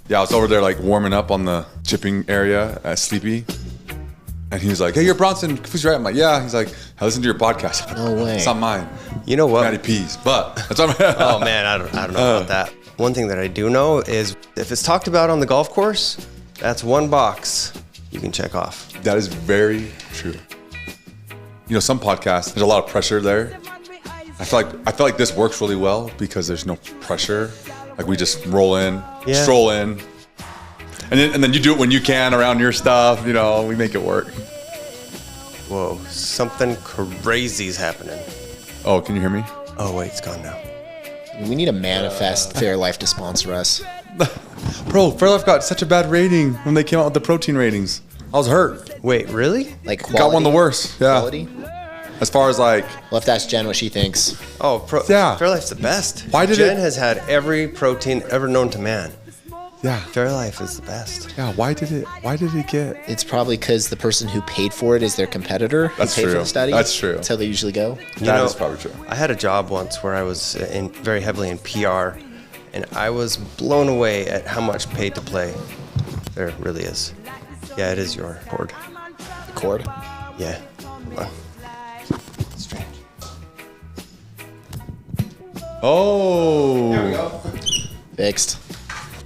Yeah, I was over there like warming up on the chipping area at Sleepy. And he was like, hey, you're Bronson Kaufusi, right? I'm like, yeah. He's like, I listened to your podcast. No way. It's not mine. You know what? MattyP's, but that's on Oh man, I don't know about that. One thing that I do know is if it's talked about on the golf course, that's one box you can check off. That is very true. You know, some podcasts, there's a lot of pressure there. I feel like this works really well because there's no pressure. Like we just roll in, stroll in, and then you do it when you can around your stuff. You know, we make it work. Whoa, something crazy's happening. Oh, can you hear me? Oh wait, it's gone now. We need to manifest Fairlife to sponsor us. Bro, Fairlife got such a bad rating when they came out with the protein ratings. I was hurt. Wait, really? Like quality? Got one of the worst. Yeah. Quality? As far as like, We'll have to ask Jen what she thinks. Oh, Fairlife's the best. Why did Jen it- has had every protein ever known to man. yeah, Fairlife is the best. yeah. Why did it get? It's probably because the person who paid for it is their competitor who That's paid for true. the study. That's true. That's how they usually go. That is probably true. I had a job once where I was very heavily in PR, and I was blown away at how much pay to play there really is. Yeah, it is your cord. The cord. Yeah. Well, strange. Oh, Fixed.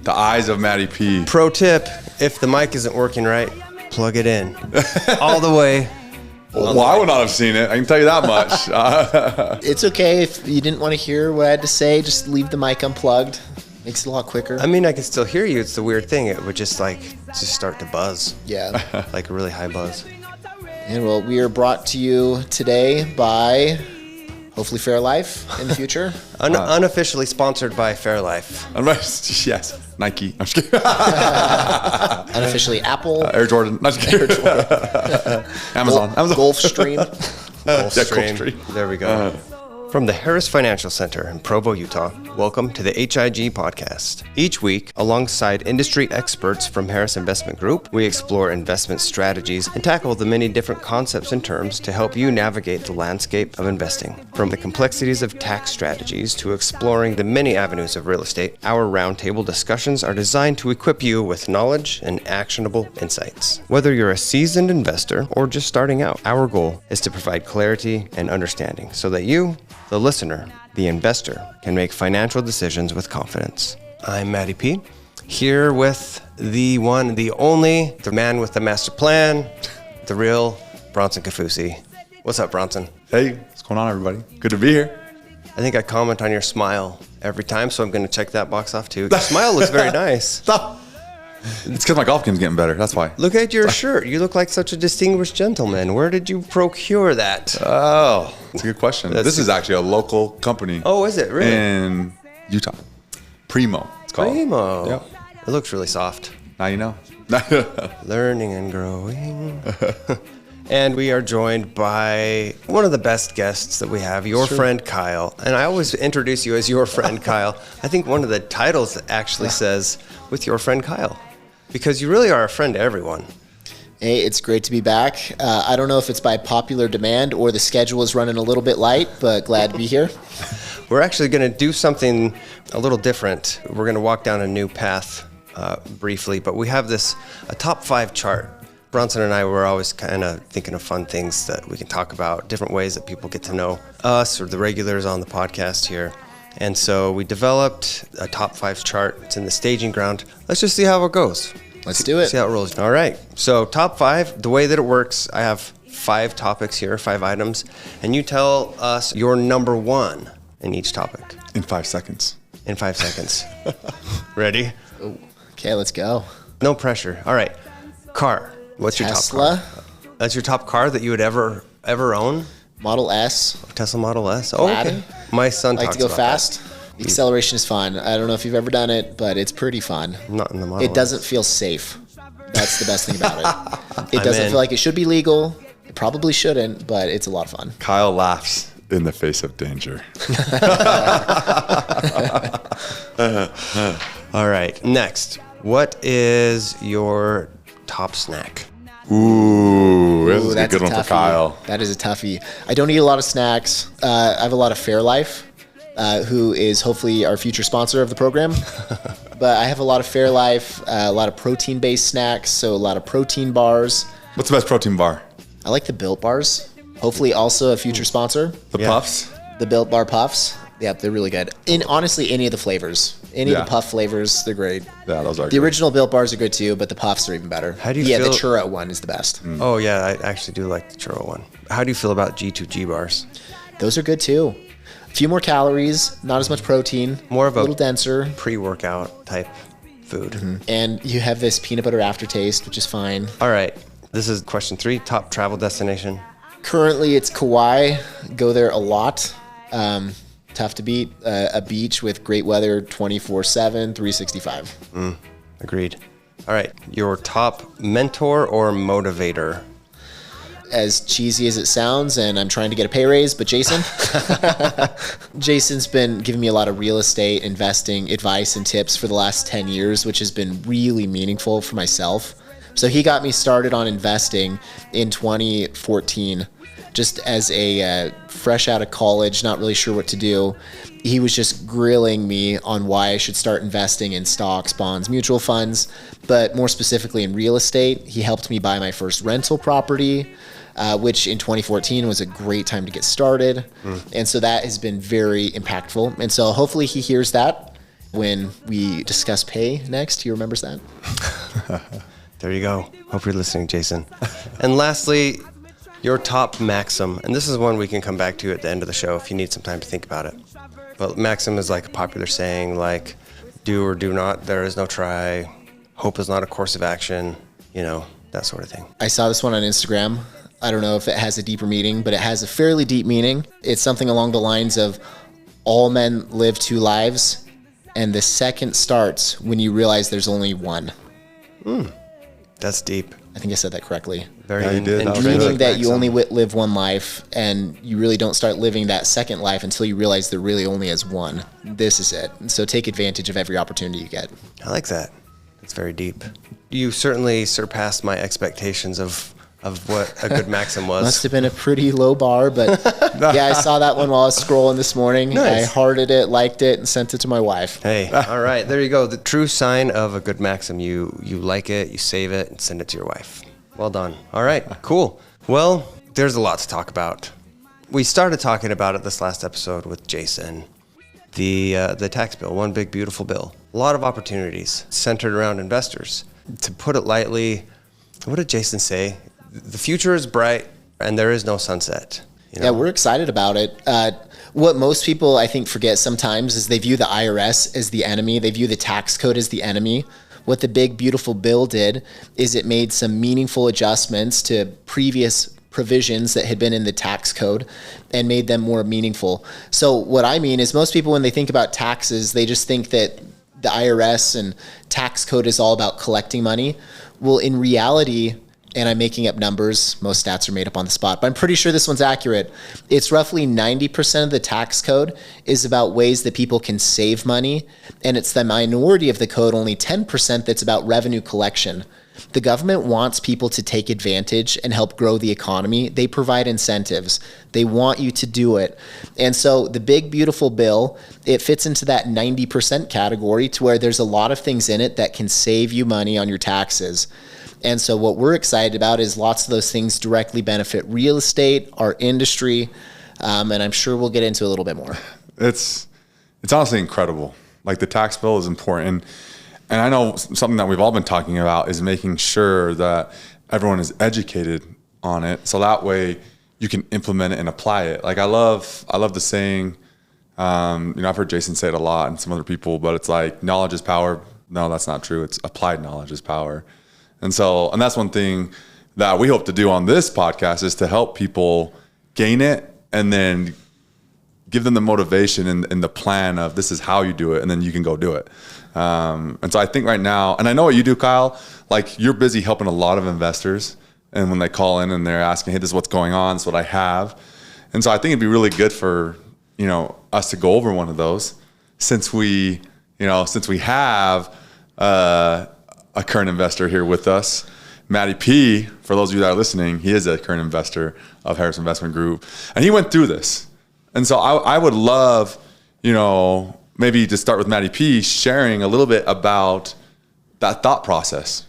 the eyes of MattyP. Pro tip, if the mic isn't working right, plug it in. All the way. Well, I would not have seen it. I can tell you that much. It's okay if you didn't want to hear what I had to say. Just leave the mic unplugged. Makes it a lot quicker. I mean, I can still hear you. It's the weird thing. It would just start to buzz. Yeah. Like a really high buzz. And well, we are brought to you today by hopefully Fairlife in the future. Unofficially sponsored by Fairlife. Yes, Nike. I'm just kidding. Unofficially Apple. Air Jordan. No, I'm just kidding. Amazon. Gulfstream. Gulfstream. There we go. From the Harris Financial Center in Provo, Utah, welcome to the HIG podcast. Each week, alongside industry experts from Harris Investment Group, we explore investment strategies and tackle the many different concepts and terms to help you navigate the landscape of investing. From the complexities of tax strategies to exploring the many avenues of real estate, our roundtable discussions are designed to equip you with knowledge and actionable insights. Whether you're a seasoned investor or just starting out, our goal is to provide clarity and understanding so that you, the listener, the investor, can make financial decisions with confidence. I'm MattyP, here with the one, the only, the man with the master plan, the real Bronson Kaufusi. What's up, Bronson? Hey, what's going on, everybody? Good to be here. I think I comment on your smile every time, so I'm going to check that box off too. Your smile looks very nice. Stop. It's because my golf game's getting better. That's why. Look at your shirt. You look like such a distinguished gentleman. Where did you procure that? Oh, that's a good question. This is actually a local company. Oh, is it really? In Utah. Primo, it's called. Primo. Yep. It looks really soft. Now you know. Learning and growing. And we are joined by one of the best guests that we have, your friend Kyle. And I always introduce you as your friend Kyle. I think one of the titles actually says, with your friend Kyle. Because you really are a friend to everyone. Hey, it's great to be back. I don't know if it's by popular demand or the schedule is running a little bit light, but glad to be here. We're actually going to do something a little different. We're going to walk down a new path briefly, but we have a top 5 chart. Bronson and I were always kind of thinking of fun things that we can talk about, different ways that people get to know us or the regulars on the podcast here. And so we developed a top 5 chart. It's in the staging ground. Let's just see how it goes. Let's do it. See how it rolls. All right. So top 5, the way that it works, I have 5 topics here, 5 items, and you tell us your number 1 in each topic. In 5 seconds. In 5 seconds. Ready? Ooh. Okay, let's go. No pressure. All right. Car. What's your top Tesla. car? That's your top car that you would ever own? Model S. Tesla Model S. Oh, Latin. okay. My son Like talks to go about fast. The acceleration is fun. I don't know if you've ever done it, but it's pretty fun. that. Not in the Model It doesn't S. feel safe. That's the best thing about it. It I'm doesn't in. feel like it should be legal. It probably shouldn't, but it's a lot of fun. Kyle laughs in the face of danger. All right. Next. What is your top snack? Ooh, this is a that's good one for Kyle. That is a toughie. I don't eat a lot of snacks. I have a lot of Fairlife, who is hopefully our future sponsor of the program. but I have a lot of Fairlife, a lot of protein-based snacks, so a lot of protein bars. What's the best protein bar? I like the Built Bars. Hopefully also a future sponsor. The Puffs? The Built Bar Puffs. Yep, they're really good. In honestly, any of the flavors. Any of the Puff flavors, they're great. Yeah, those are the good. Original Built Bars are good too, but the Puffs are even better. How do you feel? The churro one is the best. Oh, yeah, I actually do like the churro one. How do you feel about G2G bars? Those are good too. A few more calories, not as much protein. More of a little denser. Pre-workout type food. Mm-hmm. And you have this peanut butter aftertaste, which is fine. All right. This is question 3, top travel destination. Currently, it's Kauai. Go there a lot. Tough to beat. A beach with great weather 24/7, 365. Agreed. All right. Your top mentor or motivator? As cheesy as it sounds, and I'm trying to get a pay raise, but Jason. Jason's been giving me a lot of real estate investing advice and tips for the last 10 years, which has been really meaningful for myself. So he got me started on investing in 2014, just as a fresh out of college, not really sure what to do. He was just grilling me on why I should start investing in stocks, bonds, mutual funds, but more specifically in real estate. He helped me buy my first rental property, which in 2014 was a great time to get started. And so that has been very impactful. And so hopefully he hears that when we discuss pay next. He remembers that. There you go. Hope you're listening, Jason. And lastly, your top maxim. And this is one we can come back to at the end of the show if you need some time to think about it. But maxim is like a popular saying, like do or do not, there is no try, hope is not a course of action, you know, that sort of thing. I saw this one on Instagram. I don't know if it has a deeper meaning, but it has a fairly deep meaning. It's something along the lines of all men live 2 lives, and the second starts when you realize there's only one. That's deep. I think I said that correctly. Very Yeah, you did. That was intrinsic Meaning that you maxim. only live one life, and you really don't start living that second life until you realize there really only is one. This is it. And so take advantage of every opportunity you get. I like that. It's very deep. You certainly surpassed my expectations of what a good maxim was. Must have been a pretty low bar, but yeah, I saw that one while I was scrolling this morning. Nice. I hearted it, liked it, and sent it to my wife. Hey, all right, there you go. The true sign of a good maxim. You like it, you save it, and send it to your wife. Well done. All right, cool. Well, there's a lot to talk about. We started talking about it this last episode with Jason. The tax bill, one big beautiful bill. A lot of opportunities centered around investors. To put it lightly, what did Jason say? The future is bright and there is no sunset. You know? Yeah, we're excited about it. What most people, I think, forget sometimes is they view the IRS as the enemy. They view the tax code as the enemy. What the big, beautiful bill did is it made some meaningful adjustments to previous provisions that had been in the tax code and made them more meaningful. So what I mean is most people, when they think about taxes, they just think that the IRS and tax code is all about collecting money. Well, in reality, and I'm making up numbers, most stats are made up on the spot, but I'm pretty sure this one's accurate. It's roughly 90% of the tax code is about ways that people can save money, and it's the minority of the code, only 10%, that's about revenue collection. The government wants people to take advantage and help grow the economy. They provide incentives. They want you to do it. And so the big, beautiful bill, it fits into that 90% category to where there's a lot of things in it that can save you money on your taxes. And so what we're excited about is lots of those things directly benefit real estate, our industry, and I'm sure we'll get into a little bit more. It's honestly incredible. Like the tax bill is important. And I know something that we've all been talking about is making sure that everyone is educated on it. So that way you can implement it and apply it. Like I love the saying, I've heard Jason say it a lot and some other people, but it's like knowledge is power. No, that's not true. It's applied knowledge is power. And that's one thing that we hope to do on this podcast is to help people gain it and then give them the motivation and the plan of this is how you do it, and then you can go do it. And so I think right now, and I know what you do, Kyle, like you're busy helping a lot of investors, and when they call in and they're asking, hey, this is what's going on, this is what I have. And so I think it'd be really good for, us to go over one of those since we have a current investor here with us. MattyP, for those of you that are listening, he is a current investor of Harris Investment Group, and he went through this. And so I would love, maybe to start with MattyP, sharing a little bit about that thought process.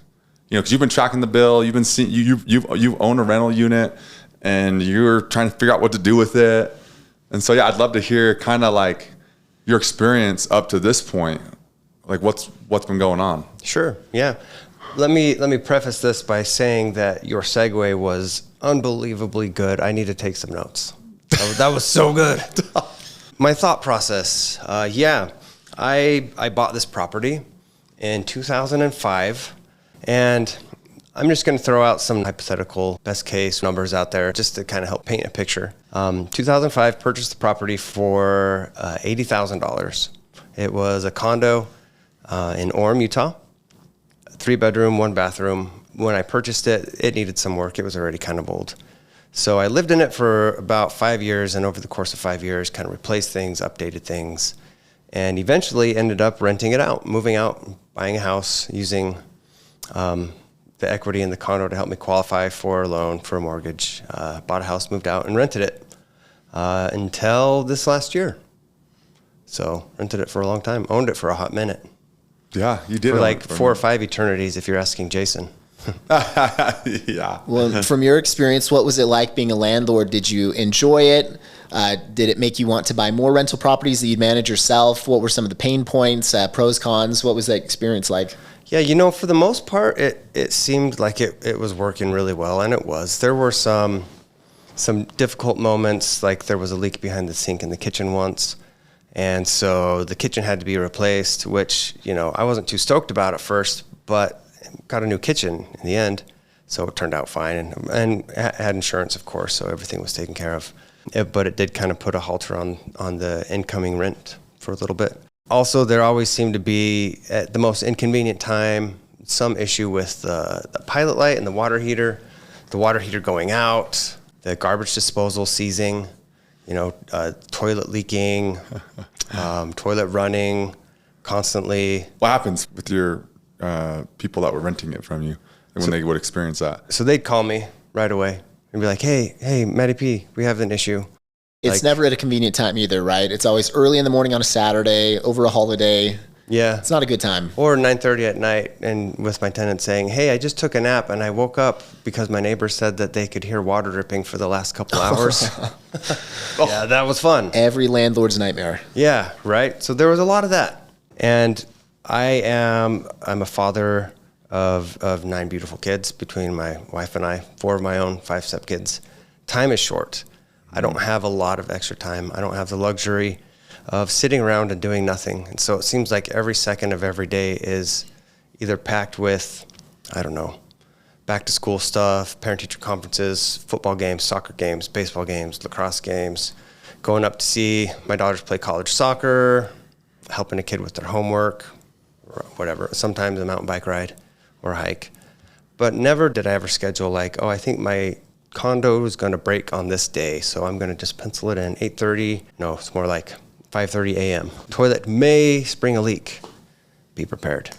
Because you've been tracking the bill, you've been seeing, you've owned a rental unit, and you're trying to figure out what to do with it. And so, yeah, I'd love to hear kind of like your experience up to this point, like what's been going on. Sure. Yeah. Let me preface this by saying that your segue was unbelievably good. I need to take some notes. That was so good. My thought process. I bought this property in 2005, and I'm just going to throw out some hypothetical best case numbers out there just to kind of help paint a picture. 2005, purchased the property for $80,000. It was a condo in Orem, Utah, 3-bedroom, 1-bathroom. When I purchased it, it needed some work. It was already kind of old. So I lived in it for about 5 years, and over the course of 5 years, kind of replaced things, updated things, and eventually ended up renting it out, moving out, buying a house, using the equity in the condo to help me qualify for a loan, for a mortgage. Bought a house, moved out, and rented it until this last year. So rented it for a long time, owned it for a hot minute. Yeah, you did. For like 4 or 5 eternities, if you're asking Jason. Yeah. Well, from your experience, what was it like being a landlord? Did you enjoy it? Did it make you want to buy more rental properties that you'd manage yourself? What were some of the pain points, pros, cons? What was that experience like? Yeah, for the most part, it seemed like it was working really well, and it was. There were some difficult moments, like there was a leak behind the sink in the kitchen once, and so the kitchen had to be replaced, which, I wasn't too stoked about at first, but got a new kitchen in the end, so it turned out fine, and had insurance, of course, so everything was taken care of. But it did kind of put a halter on the incoming rent for a little bit. Also, there always seemed to be, at the most inconvenient time, some issue with the pilot light and the water heater going out, the garbage disposal seizing, toilet leaking, toilet running constantly. What happens with your people that were renting it from you when they would experience that? So they'd call me right away and be like, hey, MattyP, we have an issue. It's never at a convenient time either, right? It's always early in the morning on a Saturday, over a holiday. Yeah. It's not a good time. Or 9:30 at night, and with my tenant saying, hey, I just took a nap and I woke up because my neighbor said that they could hear water dripping for the last couple hours. Yeah, that was fun. Every landlord's nightmare. Yeah, right? So there was a lot of that. And I'm a father of 9 beautiful kids between my wife and I, 4 of my own, 5 stepkids. Time is short. I don't have a lot of extra time. I don't have the luxury of sitting around and doing nothing. And so it seems like every second of every day is either packed with, back to school stuff, parent-teacher conferences, football games, soccer games, baseball games, lacrosse games, going up to see my daughters play college soccer, helping a kid with their homework, or whatever. Sometimes a mountain bike ride or a hike. But never did I ever schedule I think my condo is going to break on this day, so I'm going to just pencil it in 8:30. No, it's more like 5:30 a.m. Toilet may spring a leak. Be prepared.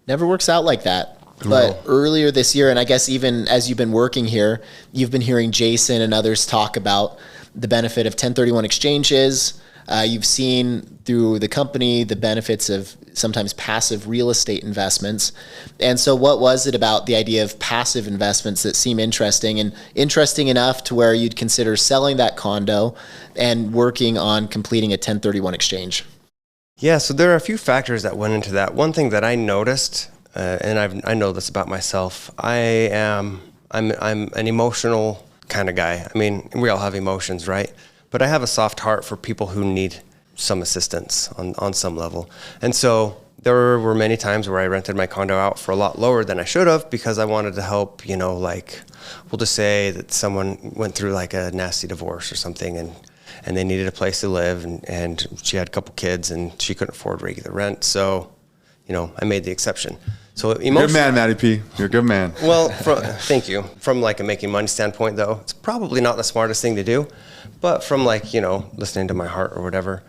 Never works out like that. But earlier this year, and I guess even as you've been working here, you've been hearing Jason and others talk about the benefit of 1031 exchanges. You've seen through the company the benefits of sometimes passive real estate investments. And so what was it about the idea of passive investments that seem interesting, and interesting enough to where you'd consider selling that condo and working on completing a 1031 exchange? Yeah, so there are a few factors that went into that. One thing that I noticed, and I know this about myself, I'm an emotional kind of guy. I mean, we all have emotions, right? But I have a soft heart for people who need some assistance on some level. And so there were many times where I rented my condo out for a lot lower than I should have because I wanted to help, we'll just say that someone went through like a nasty divorce or something and they needed a place to live and she had a couple kids and she couldn't afford regular rent. So, I made the exception. So good man, MattyP. You're a good man. Well, thank you. From like a making money standpoint, though, it's probably not the smartest thing to do. But from listening to my heart or whatever,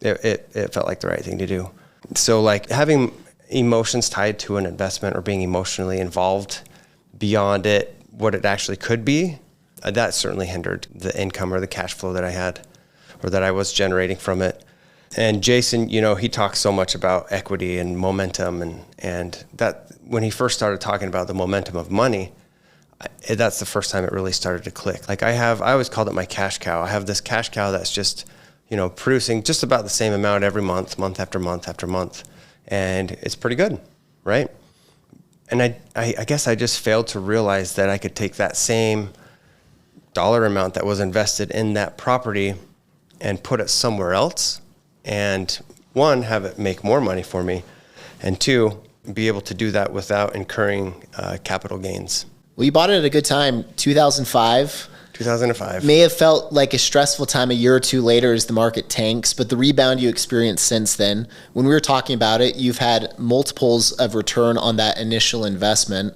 it felt like the right thing to do. So having emotions tied to an investment or being emotionally involved beyond what it actually could be, that certainly hindered the income or the cash flow that I had or that I was generating from it. And Jason, he talks so much about equity and momentum, and that when he first started talking about the momentum of money, that's the first time it really started to click. Like I always called it my cash cow. I have this cash cow that's just, producing just about the same amount every month, month after month after month. And it's pretty good, right? And I guess I just failed to realize that I could take that same dollar amount that was invested in that property and put it somewhere else. And one, have it make more money for me. And two, be able to do that without incurring capital gains. Well, you bought it at a good time, 2005. 2005. May have felt like a stressful time a year or two later as the market tanks, but the rebound you experienced since then, when we were talking about it, you've had multiples of return on that initial investment.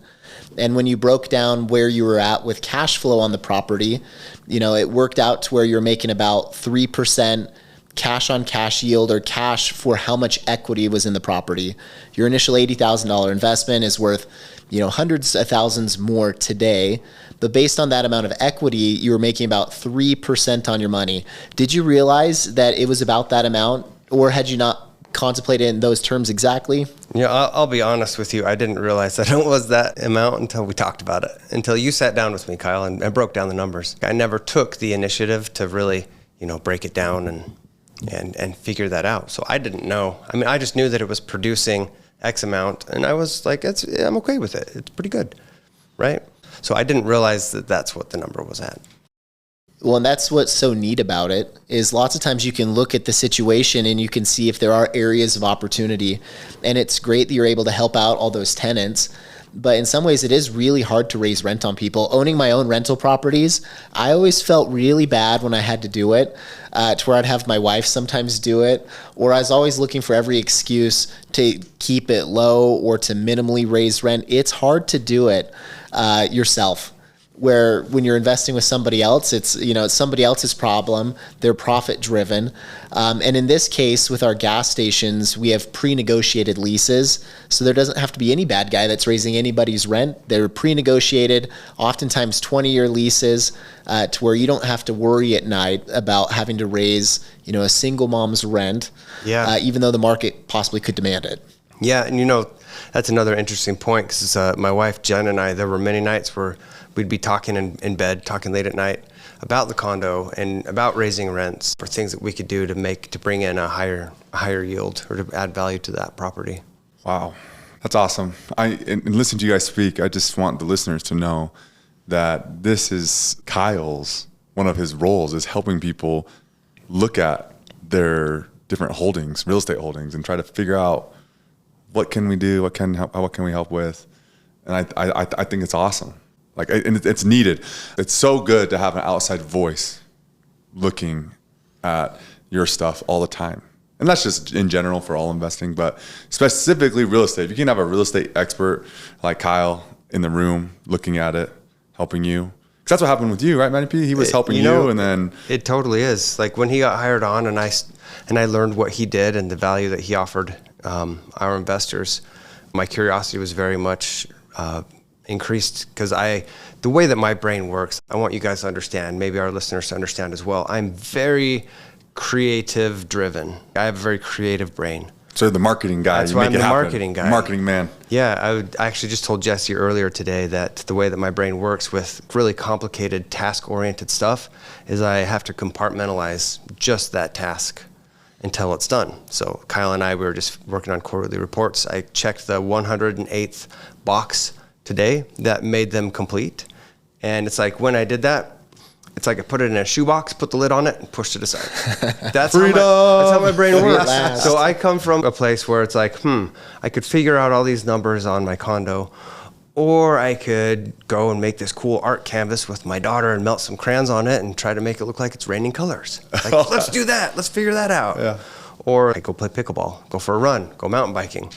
And when you broke down where you were at with cash flow on the property, it worked out to where you're making about 3% cash on cash yield, or cash for how much equity was in the property. Your initial $80,000 investment is worth, hundreds of thousands more today. But based on that amount of equity, you were making about 3% on your money. Did you realize that it was about that amount, or had you not contemplated in those terms exactly? I'll be honest with you. I didn't realize that it was that amount until we talked about it, until you sat down with me, Kyle, and broke down the numbers. I never took the initiative to really, break it down and figure that out. So I didn't know. I mean, I just knew that it was producing X amount, and I was like, I'm okay with it. It's pretty good, right? So I didn't realize that that's what the number was at. Well, and that's what's so neat about it, is lots of times you can look at the situation and you can see if there are areas of opportunity. And it's great that you're able to help out all those tenants. But in some ways, it is really hard to raise rent on people. Owning my own rental properties, I always felt really bad when I had to do it, to where I'd have my wife sometimes do it, or I was always looking for every excuse to keep it low or to minimally raise rent. It's hard to do it yourself. Where when you're investing with somebody else, it's somebody else's problem. They're profit driven. And in this case, with our gas stations, we have pre-negotiated leases. So there doesn't have to be any bad guy that's raising anybody's rent. They're pre-negotiated, oftentimes 20-year leases, to where you don't have to worry at night about having to raise, a single mom's rent, even though the market possibly could demand it. Yeah, and that's another interesting point, because my wife Jen and I, there were many nights where we'd be talking in bed, talking late at night about the condo and about raising rents, or things that we could do to bring in a higher yield, or to add value to that property. Wow, that's awesome. And listening to you guys speak, I just want the listeners to know that this is Kyle's, one of his roles is helping people look at their different holdings, real estate holdings, and try to figure out what can we do, what can we help with. And I think it's awesome. And it's needed. It's so good to have an outside voice looking at your stuff all the time. And that's just in general for all investing, but specifically real estate. If you can have a real estate expert like Kyle in the room looking at it, helping you. Because that's what happened with you, right, MattyP? He was helping you, and then... It totally is. Like when he got hired on and I learned what he did and the value that he offered our investors, my curiosity was very much... increased, because the way that my brain works, I want you guys to understand, maybe our listeners to understand as well. I'm very creative driven. I have a very creative brain. So the marketing guy. That's why I'm the marketing guy. Marketing man. Yeah, I actually just told Jesse earlier today that the way that my brain works with really complicated task-oriented stuff is I have to compartmentalize just that task until it's done. So Kyle and I, we were just working on quarterly reports. I checked the 108th box today that made them complete. And it's like when I did that, it's like I put it in a shoebox, put the lid on it, and pushed it aside. That's how my brain works. So I come from a place where it's like, I could figure out all these numbers on my condo, or I could go and make this cool art canvas with my daughter and melt some crayons on it and try to make it look like it's raining colors. Like, let's do that. Let's figure that out. Yeah. Or I go play pickleball, go for a run, go mountain biking. And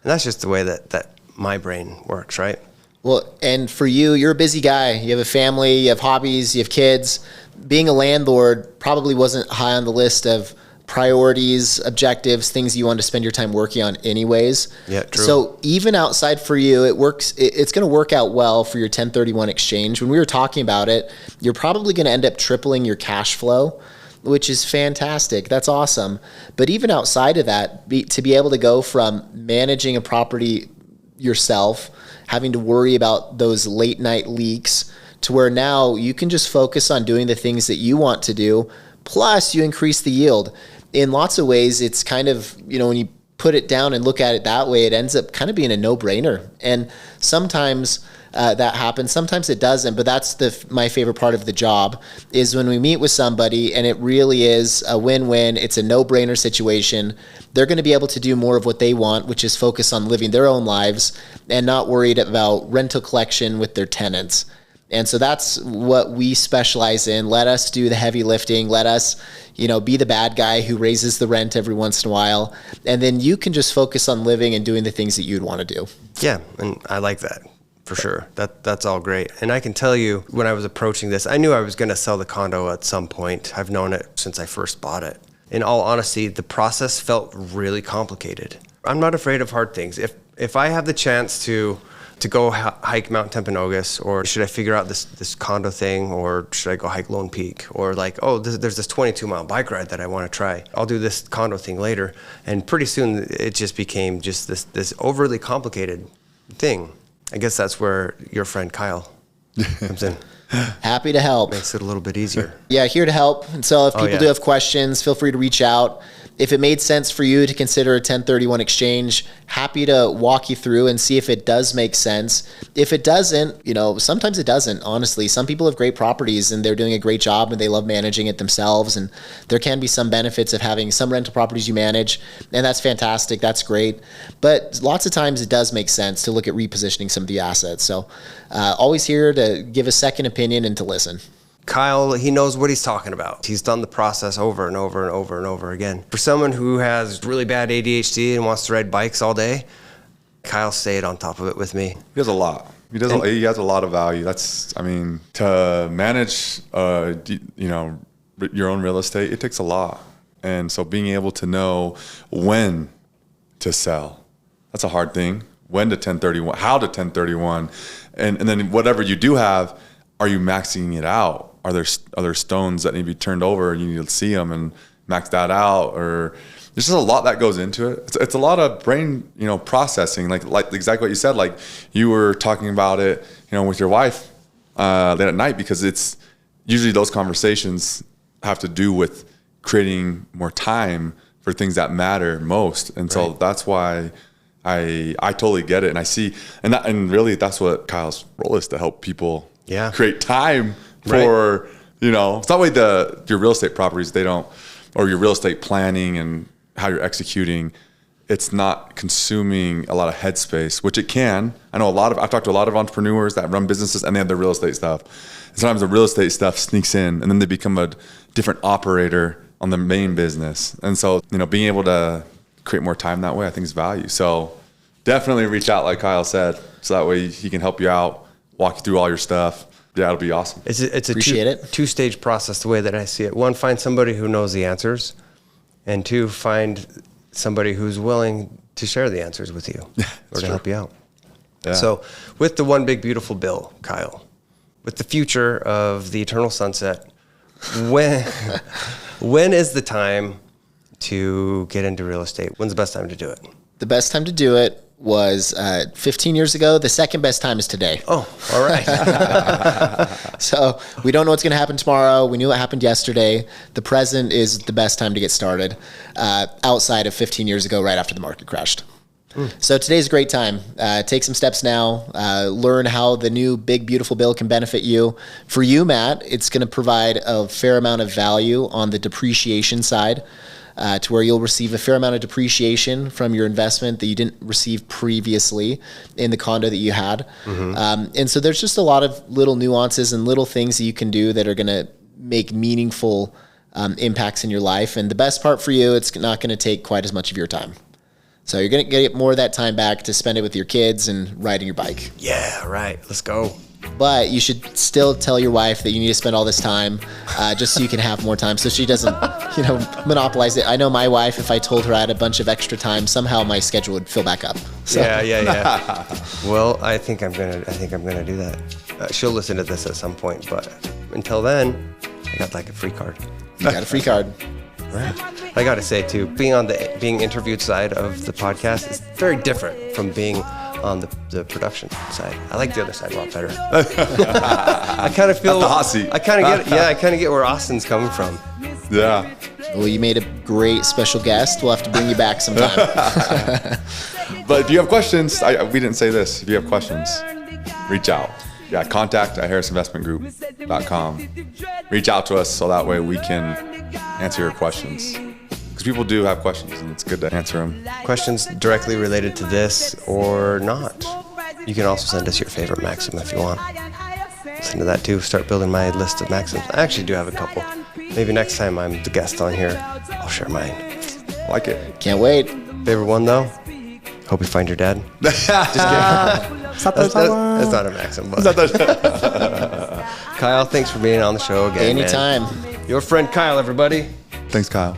that's just the way that my brain works, right? Well, and for you, you're a busy guy. You have a family, you have hobbies, you have kids. Being a landlord probably wasn't high on the list of priorities, objectives, things you want to spend your time working on anyways. Yeah, true. So even outside for you, it's going to work out well for your 1031 exchange. When we were talking about it, you're probably going to end up tripling your cash flow. which is fantastic. That's awesome. But even outside of that, to be able to go from managing a property yourself, having to worry about those late night leaks, to where now you can just focus on doing the things that you want to do, plus you increase the yield. In lots of ways, it's kind of, when you put it down and look at it that way, it ends up kind of being a no-brainer. And sometimes that happens, sometimes it doesn't, but that's my favorite part of the job, is when we meet with somebody and it really is a win-win. It's a no-brainer situation. They're going to be able to do more of what they want, which is focus on living their own lives and not worried about rental collection with their tenants. And so that's what we specialize in. Let us do the heavy lifting. Let us, be the bad guy who raises the rent every once in a while. And then you can just focus on living and doing the things that you'd want to do. Yeah, and I like that. For sure. That's all great. And I can tell you, when I was approaching this, I knew I was going to sell the condo at some point. I've known it since I first bought it. In all honesty, the process felt really complicated. I'm not afraid of hard things. If I have the chance to go hike Mount Timpanogos, or should I figure out this condo thing, or should I go hike Lone Peak, or there's this 22-mile bike ride that I want to try. I'll do this condo thing later. And pretty soon it just became just this overly complicated thing. I guess that's where your friend Kyle comes in. Happy to help. Makes it a little bit easier. Yeah, here to help. And so if people do have questions, feel free to reach out. If it made sense for you to consider a 1031 exchange, happy to walk you through and see if it does make sense. If it doesn't, sometimes it doesn't, honestly. Some people have great properties and they're doing a great job and they love managing it themselves. And there can be some benefits of having some rental properties you manage, and that's fantastic. That's great. But lots of times it does make sense to look at repositioning some of the assets. So always here to give a second opinion and to listen. Kyle, he knows what he's talking about. He's done the process over and over and over and over again. For someone who has really bad ADHD and wants to ride bikes all day, Kyle stayed on top of it with me. He has a lot. He has a lot of value. To manage, your own real estate, it takes a lot. And so being able to know when to sell, that's a hard thing. When to 1031, how to 1031, and then whatever you do have, are you maxing it out? Are there stones that need to be turned over and you need to see them and max that out? Or there's just a lot that goes into it. It's a lot of brain, processing, like exactly what you said. Like you were talking about it, with your wife late at night, because it's usually those conversations have to do with creating more time for things that matter most. And so that's why I totally get it. And I see, and really that's what Kyle's role is, to help people create time for, it's not like your real estate properties, or your real estate planning and how you're executing, it's not consuming a lot of headspace, which it can. I've talked to a lot of entrepreneurs that run businesses and they have their real estate stuff. And sometimes the real estate stuff sneaks in and then they become a different operator on the main business. And so, being able to create more time that way, I think is value. So definitely reach out, like Kyle said, so that way he can help you out, walk you through all your stuff. Yeah, it'll be awesome. It's a two-stage process, the way that I see it. One, find somebody who knows the answers, and two, find somebody who's willing to share the answers with you or to help you out. Yeah. So with the One Big Beautiful Bill, Kyle, with the future of the eternal sunset, when is the time to get into real estate? When's the best time to do it? The best time to do it was 15 years ago. The second best time is today. Oh, all right. So we don't know what's going to happen tomorrow. We knew what happened yesterday. The present is the best time to get started, outside of 15 years ago, right after the market crashed. So today's a great time. Take some steps now. Learn how the new Big Beautiful Bill can benefit you. For you, Matt, it's going to provide a fair amount of value on the depreciation side, to where you'll receive a fair amount of depreciation from your investment that you didn't receive previously in the condo that you had. And so there's just a lot of little nuances and little things that you can do that are going to make meaningful impacts in your life. And the best part for you, it's not going to take quite as much of your time. So you're going to get more of that time back to spend it with your kids and riding your bike. Yeah, right. Let's go. But you should still tell your wife that you need to spend all this time just so you can have more time, so she doesn't, monopolize it. I know my wife, if I told her I had a bunch of extra time, somehow my schedule would fill back up. So. Yeah. Well, I think I'm gonna do that. She'll listen to this at some point, but until then, I got like a free card. You got a free card. Right. I got to say too, being on the being interviewed side of the podcast is very different from being on the production side. I like the other side a lot better. I kind of feel the hot seat. I kind of get where Austin's coming from. Yeah. Well, you made a great special guest. We'll have to bring you back sometime. But if you have questions, we didn't say this. If you have questions, reach out. Yeah, contact@harrisinvestmentgroup.com. Reach out to us so that way we can answer your questions. Because people do have questions, and it's good to answer them. Questions directly related to this or not. You can also send us your favorite maxim if you want. Listen to that too. Start building my list of maxims. I actually do have a couple. Maybe next time I'm the guest on here, I'll share mine. Like it. Can't wait. Favorite one though? Hope you find your dad. Just kidding. That's not a maxim. But. Kyle, thanks for being on the show again. Anytime. Man. Your friend Kyle, everybody. Thanks, Kyle.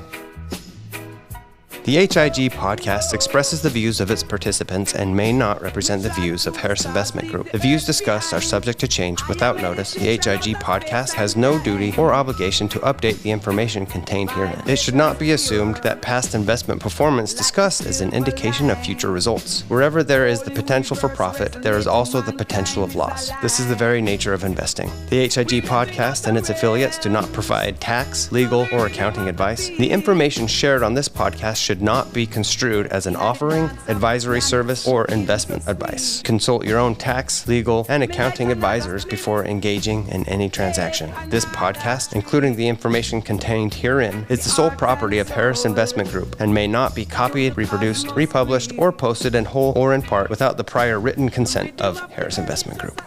The HIG podcast expresses the views of its participants and may not represent the views of Harris Investment Group. The views discussed are subject to change without notice. The HIG podcast has no duty or obligation to update the information contained herein. It should not be assumed that past investment performance discussed is an indication of future results. Wherever there is the potential for profit, there is also the potential of loss. This is the very nature of investing. The HIG podcast and its affiliates do not provide tax, legal, or accounting advice. The information shared on this podcast should not be construed as an offering, advisory service, or investment advice. Consult your own tax, legal, and accounting advisors before engaging in any transaction. This podcast, including the information contained herein, is the sole property of Harris Investment Group and may not be copied, reproduced, republished, or posted in whole or in part without the prior written consent of Harris Investment Group.